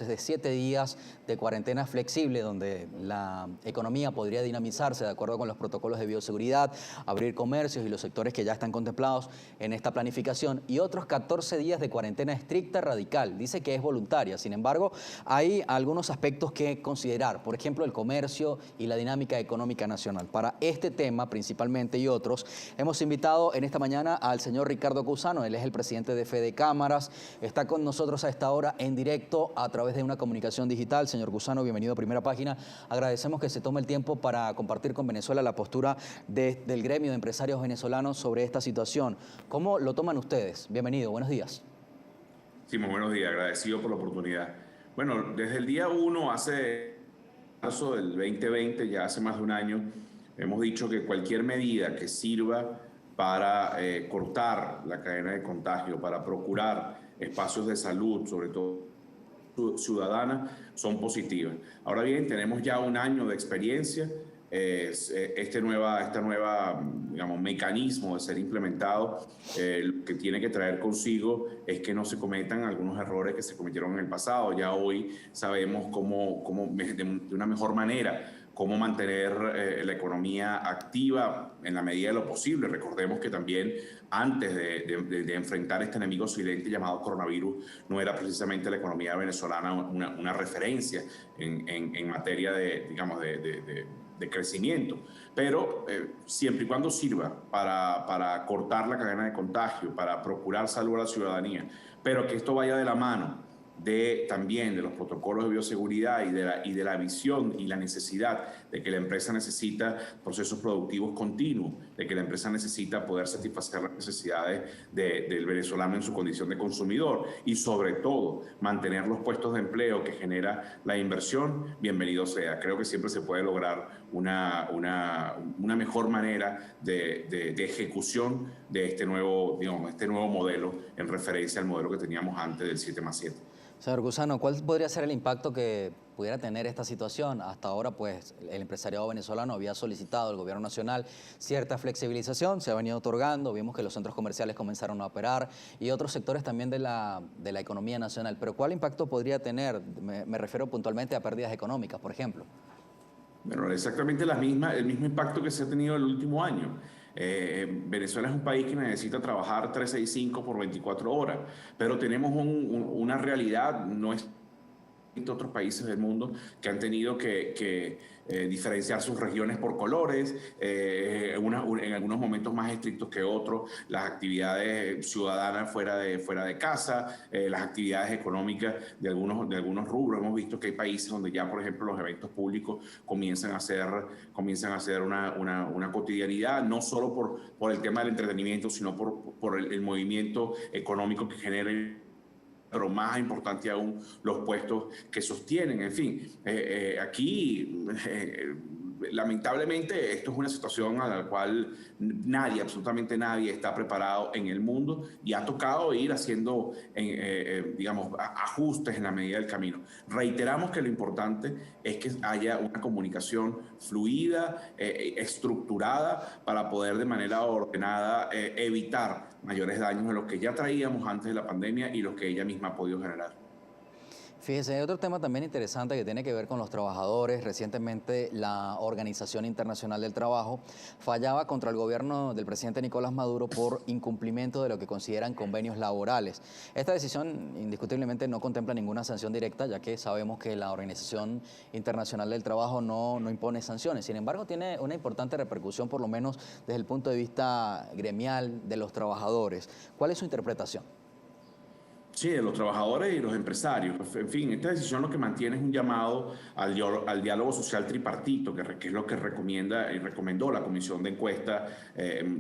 de 7 días de cuarentena flexible, donde la economía podría dinamizarse de acuerdo con los protocolos de bioseguridad, abrir comercios y los sectores que ya están contemplados en esta planificación, y otros 14 días de cuarentena estricta radical. Dice que es voluntaria, sin embargo, hay algunos aspectos que considerar, por ejemplo, el comercio y la dinámica económica nacional. Para este tema, principalmente, y otros, hemos invitado en esta mañana al señor Ricardo Cusano. Él es el presidente de Fede Cámaras, está con nosotros a esta hora en directo a través de una comunicación digital. Señor Cusano, bienvenido a Primera Página. Agradecemos que se tome el tiempo para compartir con Venezuela la postura del gremio de empresarios venezolanos sobre esta situación. ¿Cómo lo toman ustedes? Bienvenido, buenos días. Sí, muy buenos días, agradecido por la oportunidad. Bueno, desde el día 1, hace marzo del 2020, ya hace más de un año, hemos dicho que cualquier medida que sirva para cortar la cadena de contagio, para procurar espacios de salud, sobre todo ciudadana, son positivas. Ahora bien, tenemos ya un año de experiencia. Digamos, mecanismo de ser implementado, lo que tiene que traer consigo es que no se cometan algunos errores que se cometieron en el pasado. Ya hoy sabemos cómo de una mejor manera, cómo mantener la economía activa en la medida de lo posible. Recordemos que también antes de enfrentar este enemigo silente llamado coronavirus, no era precisamente la economía venezolana una referencia en materia de crecimiento, pero siempre y cuando sirva para cortar la cadena de contagio, para procurar salud a la ciudadanía, pero que esto vaya de la mano también de los protocolos de bioseguridad y de la visión y la necesidad de que la empresa necesita procesos productivos continuos, de que la empresa necesita poder satisfacer las necesidades del venezolano en su condición de consumidor y sobre todo mantener los puestos de empleo que genera la inversión, bienvenido sea. Creo que siempre se puede lograr una mejor manera de ejecución de este nuevo modelo en referencia al modelo que teníamos antes del 7+7. Señor Cusano, ¿cuál podría ser el impacto que pudiera tener esta situación? Hasta ahora, pues, el empresariado venezolano había solicitado al gobierno nacional cierta flexibilización, se ha venido otorgando, vimos que los centros comerciales comenzaron a operar y otros sectores también de la economía nacional. Pero ¿cuál impacto podría tener? Me refiero puntualmente a pérdidas económicas, por ejemplo. Bueno, exactamente el mismo impacto que se ha tenido el último año. Venezuela es un país que necesita trabajar 365 por 24 horas, pero tenemos una realidad, no es otros países del mundo que han tenido que diferenciar sus regiones por colores, en algunos momentos más estrictos que otros, las actividades ciudadanas fuera de casa, las actividades económicas de algunos rubros. Hemos visto que hay países donde ya, por ejemplo, los eventos públicos comienzan a ser una cotidianidad, no solo por el tema del entretenimiento, sino por el movimiento económico que genera, pero más importante aún, los puestos que sostienen. En fin, lamentablemente, esto es una situación a la cual absolutamente nadie está preparado en el mundo y ha tocado ir haciendo, ajustes en la medida del camino. Reiteramos que lo importante es que haya una comunicación fluida, estructurada, para poder de manera ordenada evitar mayores daños de los que ya traíamos antes de la pandemia y los que ella misma ha podido generar. Fíjese, hay otro tema también interesante que tiene que ver con los trabajadores. Recientemente la Organización Internacional del Trabajo fallaba contra el gobierno del presidente Nicolás Maduro por incumplimiento de lo que consideran convenios laborales. Esta decisión indiscutiblemente no contempla ninguna sanción directa, ya que sabemos que la Organización Internacional del Trabajo no impone sanciones. Sin embargo, tiene una importante repercusión, por lo menos desde el punto de vista gremial de los trabajadores. ¿Cuál es su interpretación? Sí, de los trabajadores y los empresarios. En fin, esta decisión lo que mantiene es un llamado al diálogo social tripartito, que es lo que recomienda y recomendó la comisión de encuesta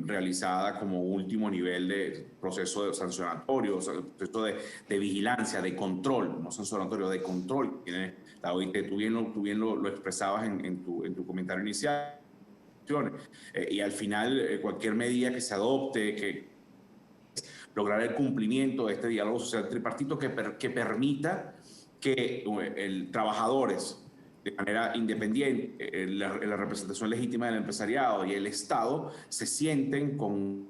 realizada como último nivel de proceso de sancionatorio, o sea, proceso de vigilancia, de control, no sancionatorio, de control. Tiene la OIT, tú bien lo expresabas en tu comentario inicial. Y al final, cualquier medida que se adopte, que lograr el cumplimiento de este diálogo social tripartito que permita que trabajadores de manera independiente, la representación legítima del empresariado y el Estado se sienten con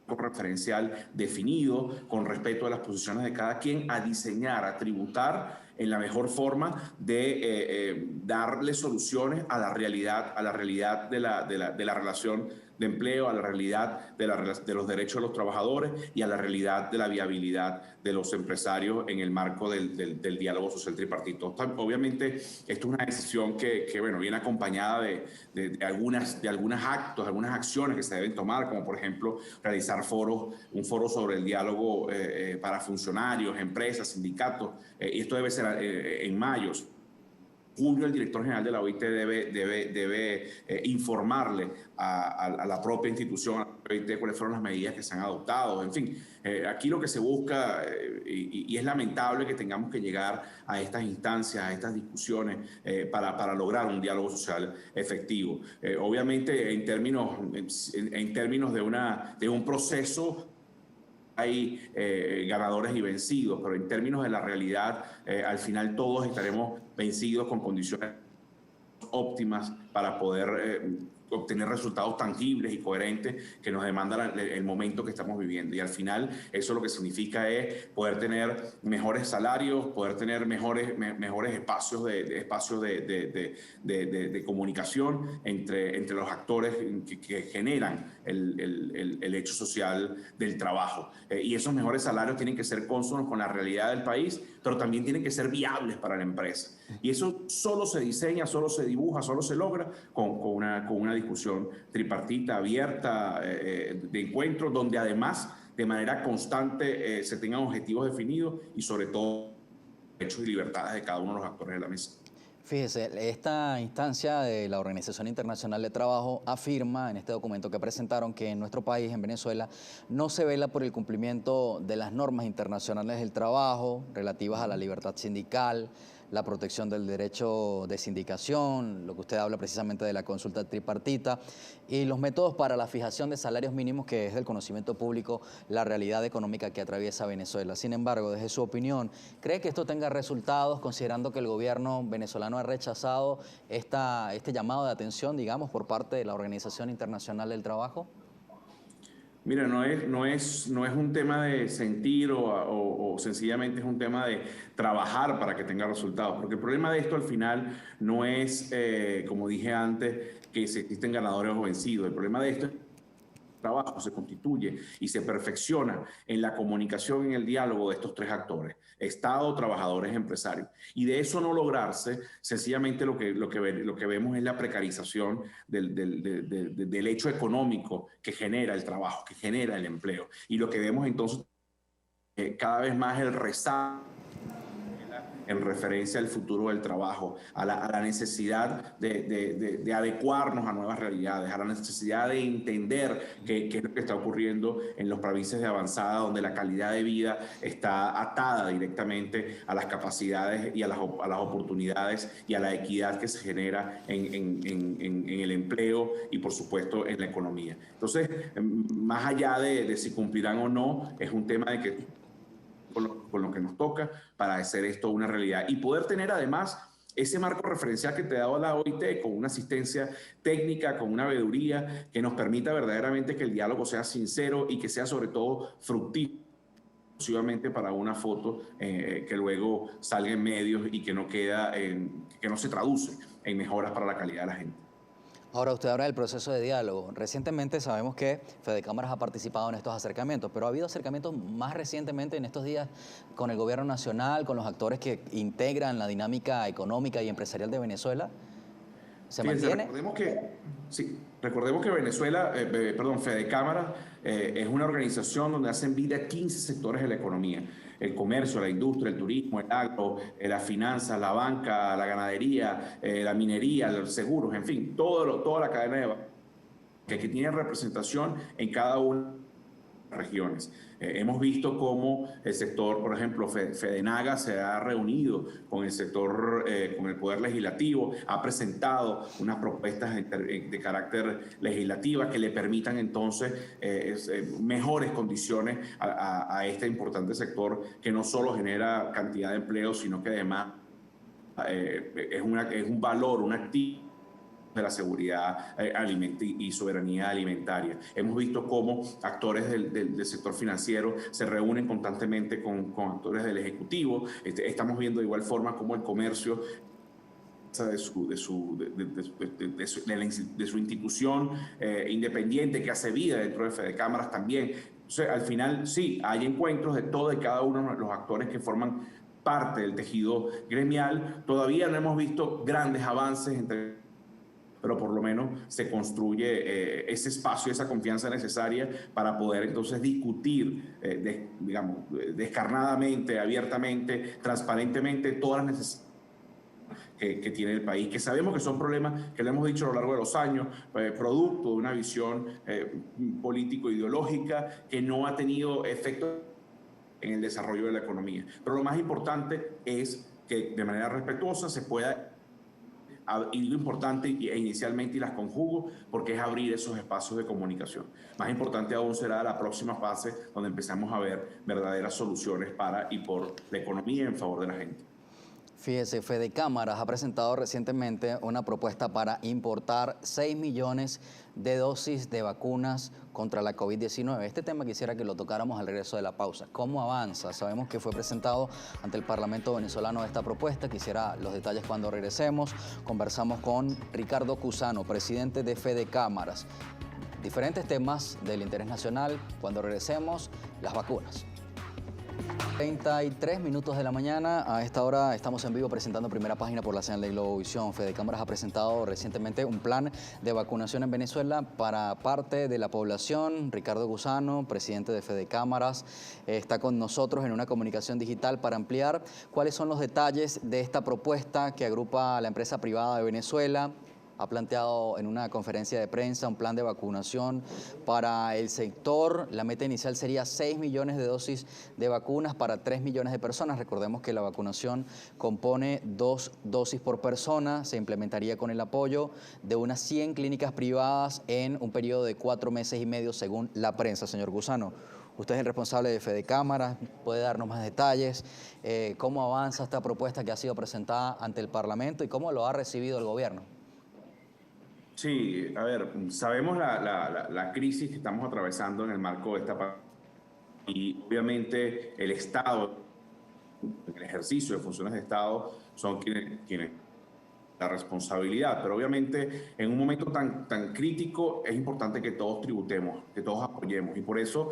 referencial definido, con respeto a las posiciones de cada quien, a diseñar, a tributar en la mejor forma de darle soluciones a la realidad de la relación de empleo, a la realidad de los derechos de los trabajadores y a la realidad de la viabilidad de los empresarios en el marco del diálogo social tripartito. Obviamente, esto es una decisión que bueno, viene acompañada de algunos actos, algunas acciones que se deben tomar, como por ejemplo realizar un foro sobre el diálogo para funcionarios, empresas, sindicatos, y esto debe ser en mayo. Julio, el director general de la OIT debe informarle a la propia institución, a la OIT, cuáles fueron las medidas que se han adoptado. En fin, aquí lo que se busca, y es lamentable que tengamos que llegar a estas instancias, a estas discusiones, para lograr un diálogo social efectivo. Obviamente, en términos de un proceso, hay ganadores y vencidos, pero en términos de la realidad, al final todos estaremos vencidos con condiciones óptimas para poder obtener resultados tangibles y coherentes que nos demanda el momento que estamos viviendo. Y al final eso lo que significa es poder tener mejores salarios, poder tener mejores espacios de comunicación entre los actores que generan el hecho social del trabajo. Y esos mejores salarios tienen que ser cónsonos con la realidad del país, pero también tienen que ser viables para la empresa. Y eso solo se diseña, solo se dibuja, solo se logra con una discusión tripartita, abierta, de encuentro, donde además de manera constante se tengan objetivos definidos y sobre todo derechos y libertades de cada uno de los actores de la mesa. Fíjese, esta instancia de la Organización Internacional de Trabajo afirma en este documento que presentaron que en nuestro país, en Venezuela, no se vela por el cumplimiento de las normas internacionales del trabajo relativas a la libertad sindical, la protección del derecho de sindicación, lo que usted habla precisamente de la consulta tripartita, y los métodos para la fijación de salarios mínimos, que es del conocimiento público la realidad económica que atraviesa Venezuela. Sin embargo, desde su opinión, ¿cree que esto tenga resultados, considerando que el gobierno venezolano ha rechazado este llamado de atención, digamos, por parte de la Organización Internacional del Trabajo? Mira, no es un tema de sentir o sencillamente es un tema de trabajar para que tenga resultados, porque el problema de esto al final no es, como dije antes, que se existen ganadores o vencidos. El problema de esto es trabajo se constituye y se perfecciona en la comunicación, en el diálogo de estos tres actores, Estado, trabajadores, empresarios. Y de eso no lograrse, sencillamente lo que vemos es la precarización del hecho económico que genera el trabajo, que genera el empleo. Y lo que vemos entonces cada vez más el rezago en referencia al futuro del trabajo, a la necesidad de adecuarnos a nuevas realidades, a la necesidad de entender qué es lo que está ocurriendo en los países de avanzada, donde la calidad de vida está atada directamente a las capacidades y a las oportunidades y a la equidad que se genera en el empleo y, por supuesto, en la economía. Entonces, más allá de si cumplirán o no, es un tema de que con lo que nos toca para hacer esto una realidad y poder tener además ese marco referencial que te daba la OIT con una asistencia técnica, con una veeduría que nos permita verdaderamente que el diálogo sea sincero y que sea sobre todo fructífero exclusivamente para una foto que luego salga en medios y que no que no se traduce en mejoras para la calidad de la gente. Ahora, usted habla del proceso de diálogo. Recientemente sabemos que Fedecámaras ha participado en estos acercamientos, pero ha habido acercamientos más recientemente en estos días con el gobierno nacional, con los actores que integran la dinámica económica y empresarial de Venezuela. ¿Se Fíjense, mantiene? recordemos que Venezuela, Fedecámara, es una organización donde hacen vida 15 sectores de la economía. El comercio, la industria, el turismo, el agro, las finanzas, la banca, la ganadería, la minería, los seguros, en fin, toda la cadena de valor que tiene representación en cada una regiones. Hemos visto cómo el sector, por ejemplo, Fedenaga se ha reunido con el sector, con el Poder Legislativo, ha presentado unas propuestas de carácter legislativa que le permitan entonces mejores condiciones a este importante sector que no solo genera cantidad de empleo, sino que además es un valor, un activo de la seguridad y soberanía alimentaria. Hemos visto cómo actores del sector financiero se reúnen constantemente con actores del Ejecutivo. Estamos viendo de igual forma cómo el comercio de su institución independiente que hace vida dentro de Fedecámaras también. Entonces, al final, sí, hay encuentros de todo y cada uno de los actores que forman parte del tejido gremial. Todavía no hemos visto grandes avances pero por lo menos se construye ese espacio, esa confianza necesaria para poder entonces discutir, digamos, descarnadamente, abiertamente, transparentemente todas las necesidades que tiene el país, que sabemos que son problemas que le hemos dicho a lo largo de los años, producto de una visión político-ideológica que no ha tenido efecto en el desarrollo de la economía. Pero lo más importante es que de manera respetuosa se pueda, y lo importante inicialmente, y las conjugo, porque es abrir esos espacios de comunicación. Más importante aún será la próxima fase, donde empezamos a ver verdaderas soluciones para y por la economía en favor de la gente. Fíjese, Fedecámaras ha presentado recientemente una propuesta para importar 6 millones de dosis de vacunas contra la COVID-19. Este tema quisiera que lo tocáramos al regreso de la pausa. ¿Cómo avanza? Sabemos que fue presentado ante el Parlamento venezolano esta propuesta. Quisiera los detalles cuando regresemos. Conversamos con Ricardo Cusano, presidente de Fedecámaras. Diferentes temas del interés nacional. Cuando regresemos, las vacunas. 33 minutos de la mañana, a esta hora estamos en vivo presentando Primera Página por la señal de Globovisión. Fedecámaras ha presentado recientemente un plan de vacunación en Venezuela para parte de la población. Ricardo Cusano, presidente de Fedecámaras, está con nosotros en una comunicación digital para ampliar cuáles son los detalles de esta propuesta que agrupa a la empresa privada de Venezuela. Ha planteado en una conferencia de prensa un plan de vacunación para el sector. La meta inicial sería 6 millones de dosis de vacunas para 3 millones de personas. Recordemos que la vacunación compone 2 dosis por persona. Se implementaría con el apoyo de unas 100 clínicas privadas en un periodo de 4 meses y medio, según la prensa. Señor Cusano, usted es el responsable de Fedecámaras, puede darnos más detalles, cómo avanza esta propuesta que ha sido presentada ante el Parlamento y cómo lo ha recibido el gobierno. Sí, a ver, sabemos la crisis que estamos atravesando en el marco de esta pandemia y obviamente el Estado, el ejercicio de funciones de Estado son quienes la responsabilidad, pero obviamente en un momento tan crítico es importante que todos tributemos, que todos apoyemos y por eso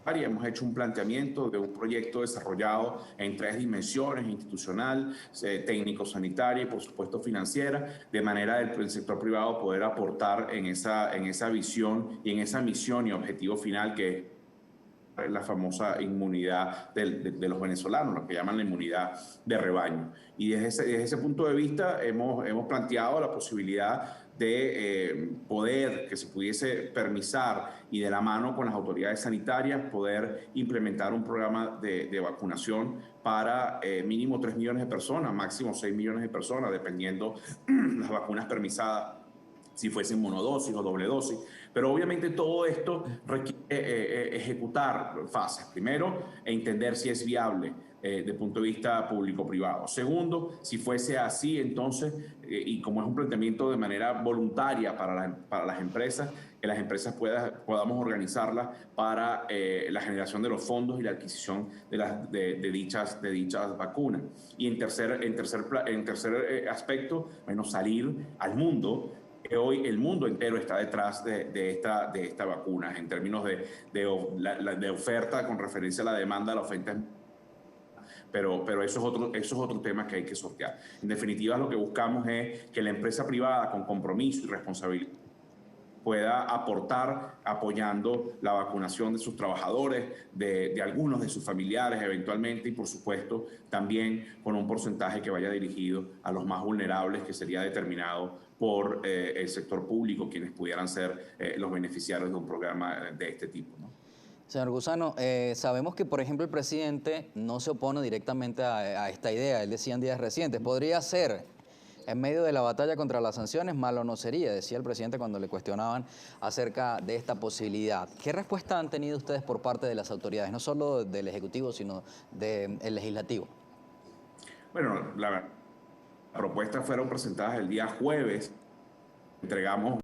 hemos hecho un planteamiento de un proyecto desarrollado en 3 dimensiones: institucional, técnico-sanitaria y por supuesto financiera, de manera del sector privado poder aportar en esa visión y en esa misión y objetivo final que es la famosa inmunidad de los venezolanos, lo que llaman la inmunidad de rebaño. Y desde ese punto de vista hemos planteado la posibilidad de poder que se pudiese permisar y de la mano con las autoridades sanitarias poder implementar un programa de vacunación para mínimo 3 millones de personas, máximo 6 millones de personas, dependiendo las vacunas permisadas, si fuesen monodosis o doble dosis. Pero obviamente todo esto requiere ejecutar fases. Primero, entender si es viable desde el punto de vista público-privado. Segundo, si fuese así, entonces, y como es un planteamiento de manera voluntaria para las empresas, que las empresas podamos organizarlas para la generación de los fondos y la adquisición de dichas vacunas. Y en tercer aspecto, bueno, salir al mundo. Hoy el mundo entero está detrás de esta vacuna en términos de oferta con referencia a la demanda, la oferta. Pero eso es otro tema que hay que sortear. En definitiva, lo que buscamos es que la empresa privada con compromiso y responsabilidad pueda aportar apoyando la vacunación de sus trabajadores, de algunos de sus familiares eventualmente y por supuesto también con un porcentaje que vaya dirigido a los más vulnerables, que sería determinado por el sector público, quienes pudieran ser los beneficiarios de un programa de este tipo, ¿no? Señor Cusano, sabemos que, por ejemplo, el presidente no se opone directamente a esta idea. Él decía en días recientes, podría ser en medio de la batalla contra las sanciones, malo no sería, decía el presidente cuando le cuestionaban acerca de esta posibilidad. ¿Qué respuesta han tenido ustedes por parte de las autoridades, no solo del Ejecutivo, sino del Legislativo? Bueno, las propuestas fueron presentadas el día jueves entregamos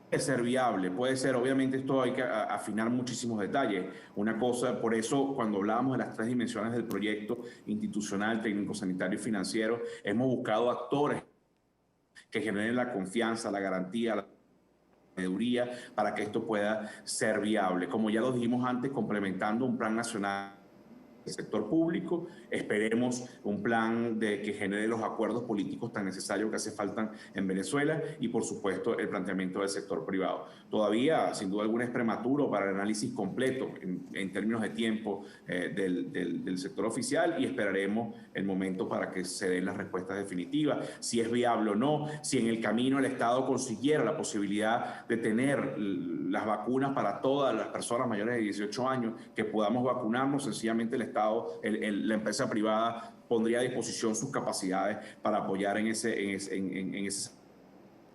puede ser viable, puede ser, obviamente esto hay que afinar muchísimos detalles. Una cosa, por eso cuando hablábamos de las tres dimensiones del proyecto institucional, técnico, sanitario y financiero, hemos buscado actores que generen la confianza, la garantía, la sabiduría para que esto pueda ser viable. Como ya lo dijimos antes, complementando un plan nacional del sector público, esperemos un plan que genere los acuerdos políticos tan necesarios que hace falta en Venezuela y, por supuesto, el planteamiento del sector privado. Todavía, sin duda alguna, es prematuro para el análisis completo en términos de tiempo del sector oficial y esperaremos el momento para que se den las respuestas definitivas, si es viable o no, si en el camino el Estado consiguiera la posibilidad de tener las vacunas para todas las personas mayores de 18 años, que podamos vacunarnos, sencillamente el Estado, la empresa privada pondría a disposición sus capacidades para apoyar en ese.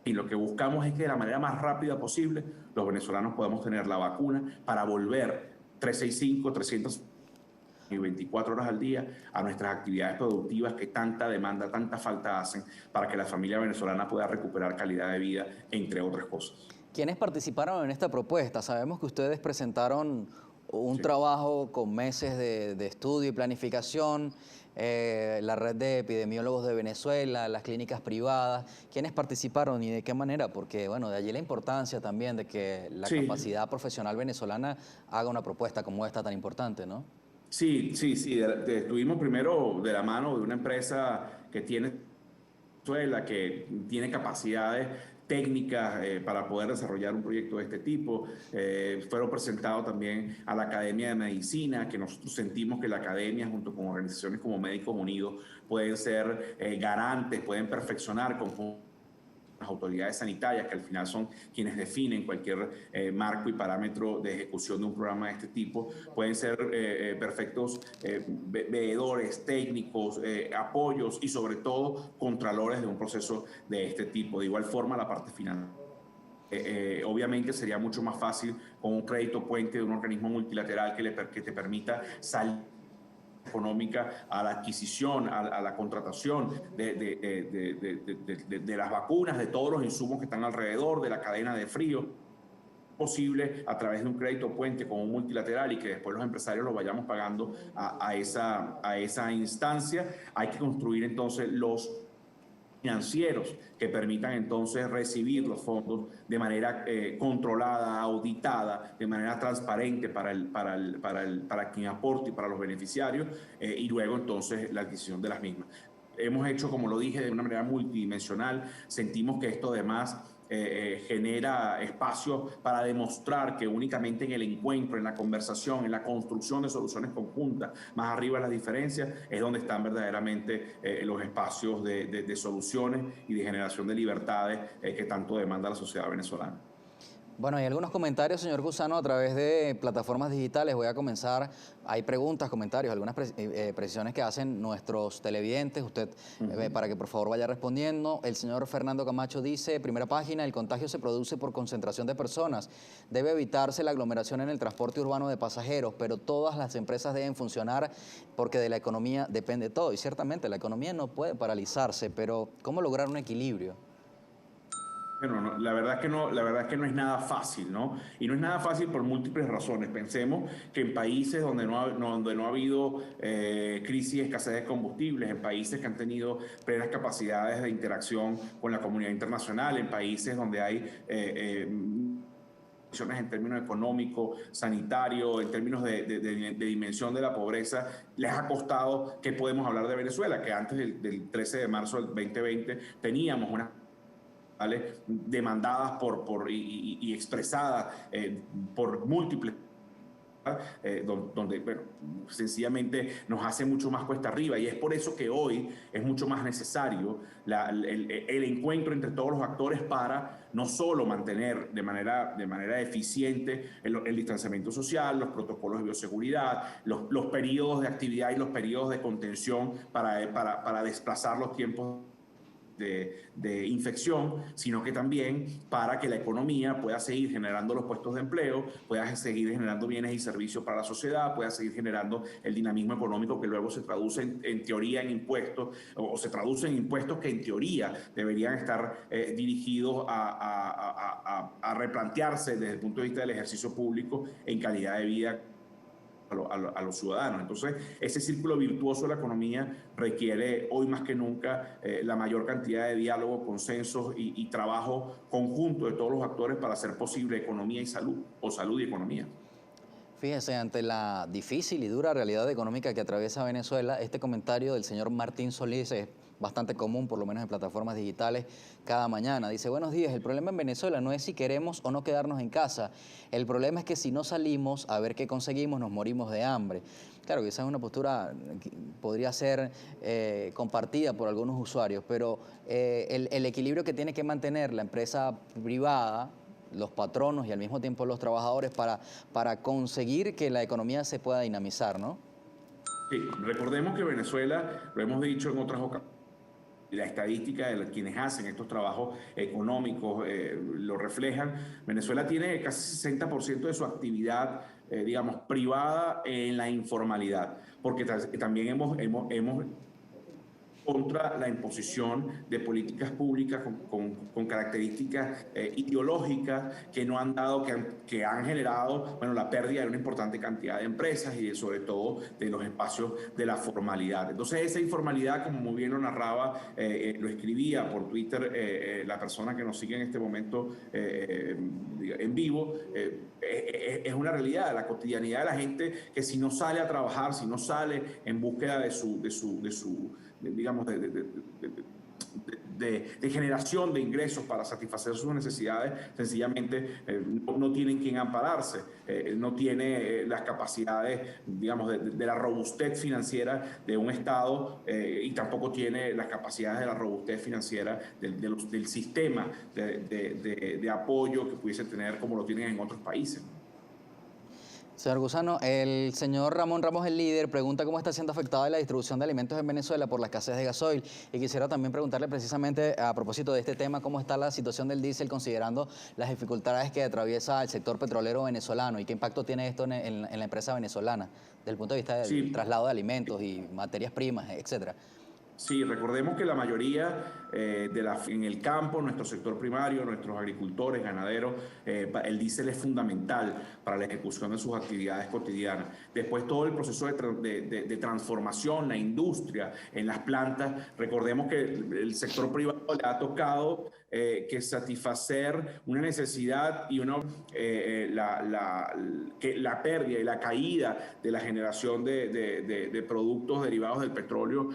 Y lo que buscamos es que de la manera más rápida posible los venezolanos podamos tener la vacuna para volver 365, 324 horas al día a nuestras actividades productivas que tanta demanda, tanta falta hacen para que la familia venezolana pueda recuperar calidad de vida, entre otras cosas. ¿Quiénes participaron en esta propuesta? Sabemos que ustedes presentaron un trabajo con meses de estudio y planificación, la red de epidemiólogos de Venezuela, las clínicas privadas. ¿Quiénes participaron y de qué manera? Porque, bueno, de allí la importancia también de que la capacidad profesional venezolana haga una propuesta como esta tan importante, ¿no? Sí. Estuvimos primero de la mano de una empresa que tiene Venezuela, que tiene capacidades técnicas para poder desarrollar un proyecto de este tipo. Fueron presentados también a la Academia de Medicina, que nosotros sentimos que la academia, junto con organizaciones como Médicos Unidos, pueden ser garantes, pueden perfeccionar con las autoridades sanitarias, que al final son quienes definen cualquier marco y parámetro de ejecución de un programa de este tipo, pueden ser perfectos veedores, técnicos, apoyos y sobre todo contralores de un proceso de este tipo. De igual forma, la parte financiera. Obviamente sería mucho más fácil con un crédito puente de un organismo multilateral que te permita salir económica a la adquisición, a la contratación de las vacunas, de todos los insumos que están alrededor, de la cadena de frío, posible a través de un crédito puente con un multilateral y que después los empresarios lo vayamos pagando a esa instancia. Hay que construir entonces los financieros que permitan entonces recibir los fondos de manera controlada, auditada, de manera transparente para quien aporte y para los beneficiarios y luego entonces la adquisición de las mismas. Hemos hecho, como lo dije, de una manera multidimensional. Sentimos que esto además genera espacio para demostrar que únicamente en el encuentro, en la conversación, en la construcción de soluciones conjuntas, más arriba de las diferencias, es donde están verdaderamente los espacios de soluciones y de generación de libertades que tanto demanda la sociedad venezolana. Bueno, hay algunos comentarios, señor Gusano, a través de plataformas digitales. Voy a comenzar. Hay preguntas, comentarios, algunas precisiones que hacen nuestros televidentes. Usted, para que por favor vaya respondiendo. El señor Fernando Camacho dice, primera página, el contagio se produce por concentración de personas. Debe evitarse la aglomeración en el transporte urbano de pasajeros, pero todas las empresas deben funcionar porque de la economía depende todo. Y ciertamente la economía no puede paralizarse, pero ¿cómo lograr un equilibrio? Bueno, no, la verdad es que no es nada fácil, ¿no? Y no es nada fácil por múltiples razones. Pensemos que en países donde no ha habido crisis y escasez de combustibles, en países que han tenido plenas capacidades de interacción con la comunidad internacional, en países donde hay en términos económicos, sanitarios, en términos de dimensión de la pobreza, les ha costado. ¿Qué podemos hablar de Venezuela? Que antes del 13 de marzo del 2020 teníamos una demandadas y expresadas por múltiples donde bueno, sencillamente nos hace mucho más cuesta arriba y es por eso que hoy es mucho más necesario el encuentro entre todos los actores para no solo mantener de manera eficiente el distanciamiento social, los protocolos de bioseguridad, los periodos de actividad y los periodos de contención para desplazar los tiempos de infección, sino que también para que la economía pueda seguir generando los puestos de empleo, pueda seguir generando bienes y servicios para la sociedad, pueda seguir generando el dinamismo económico que luego se traduce en teoría en impuestos, o se traduce en impuestos que en teoría deberían estar dirigidos a replantearse desde el punto de vista del ejercicio público en calidad de vida a los ciudadanos. Entonces, ese círculo virtuoso de la economía requiere hoy más que nunca la mayor cantidad de diálogo, consensos y trabajo conjunto de todos los actores para hacer posible economía y salud, o salud y economía. Fíjese, ante la difícil y dura realidad económica que atraviesa Venezuela, este comentario del señor Martín Solís es bastante común, por lo menos en plataformas digitales, cada mañana. Dice, buenos días, el problema en Venezuela no es si queremos o no quedarnos en casa. El problema es que si no salimos a ver qué conseguimos, nos morimos de hambre. Claro que esa es una postura que podría ser compartida por algunos usuarios, pero el equilibrio que tiene que mantener la empresa privada, los patronos y al mismo tiempo los trabajadores para conseguir que la economía se pueda dinamizar, ¿no? Sí, recordemos que Venezuela, lo hemos dicho en otras ocasiones, la estadística de quienes hacen estos trabajos económicos lo reflejan. Venezuela tiene casi 60% de su actividad, digamos, privada en la informalidad, porque también hemos contra la imposición de políticas públicas con características ideológicas que no han dado, que han generado, bueno, la pérdida de una importante cantidad de empresas y sobre todo de los espacios de la formalidad. Entonces esa informalidad, como muy bien lo narraba, lo escribía por Twitter la persona que nos sigue en este momento en vivo, es una realidad, la cotidianidad de la gente que si no sale a trabajar, si no sale en búsqueda de generación de ingresos para satisfacer sus necesidades, sencillamente no tienen quien ampararse, no tiene las capacidades, digamos, de la robustez financiera de un Estado y tampoco tiene las capacidades de la robustez financiera del sistema de apoyo que pudiese tener como lo tienen en otros países. Señor Gusano, el señor Ramón Ramos, el líder, pregunta cómo está siendo afectada la distribución de alimentos en Venezuela por la escasez de gasoil. Y quisiera también preguntarle precisamente a propósito de este tema, cómo está la situación del diésel considerando las dificultades que atraviesa el sector petrolero venezolano y qué impacto tiene esto en la empresa venezolana, desde el punto de vista del traslado de alimentos y materias primas, etcétera. Sí, recordemos que la mayoría en el campo, nuestro sector primario, nuestros agricultores, ganaderos, el diésel es fundamental para la ejecución de sus actividades cotidianas. Después todo el proceso de transformación, la industria, en las plantas, recordemos que el sector privado le ha tocado que satisfacer una necesidad y la pérdida y la caída de la generación de productos derivados del petróleo,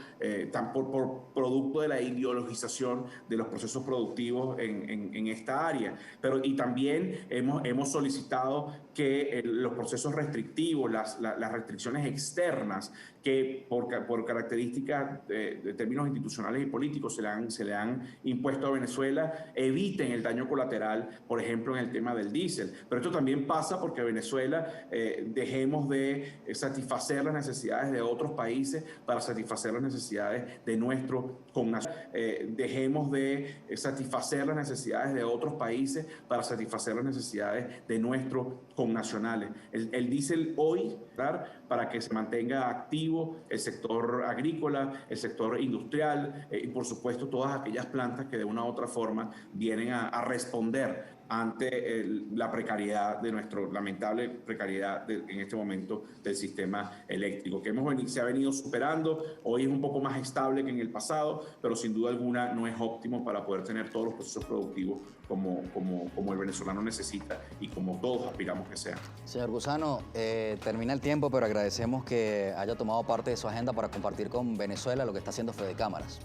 por producto de la ideologización de los procesos productivos en esta área. Y también hemos solicitado que los procesos restrictivos, las restricciones externas que por características de términos institucionales y políticos se le han impuesto a Venezuela, eviten el daño colateral, por ejemplo, en el tema del diésel. Pero esto también pasa porque Venezuela dejemos de satisfacer las necesidades de otros países para satisfacer las necesidades de nuestros connacionales. Dejemos de satisfacer las necesidades de otros países para satisfacer las necesidades de nuestros connacionales. El diésel hoy, para que se mantenga activo el sector agrícola, el sector industrial y por supuesto todas aquellas plantas que de una u otra forma vienen a responder ante la precariedad de nuestro lamentable precariedad en este momento del sistema eléctrico, que se ha venido superando. Hoy es un poco más estable que en el pasado, pero sin duda alguna no es óptimo para poder tener todos los procesos productivos como el venezolano necesita y como todos aspiramos que sea. Señor Gusano, termina el tiempo, pero agradecemos que haya tomado parte de su agenda para compartir con Venezuela lo que está haciendo Fede Cámaras.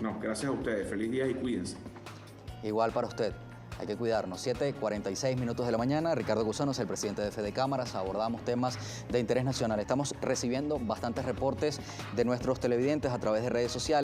No, gracias a ustedes. Feliz día y cuídense. Igual para usted. Hay que cuidarnos. 7:46 de la mañana. Ricardo Gusano es el presidente de Fede Cámaras. Abordamos temas de interés nacional. Estamos recibiendo bastantes reportes de nuestros televidentes a través de redes sociales.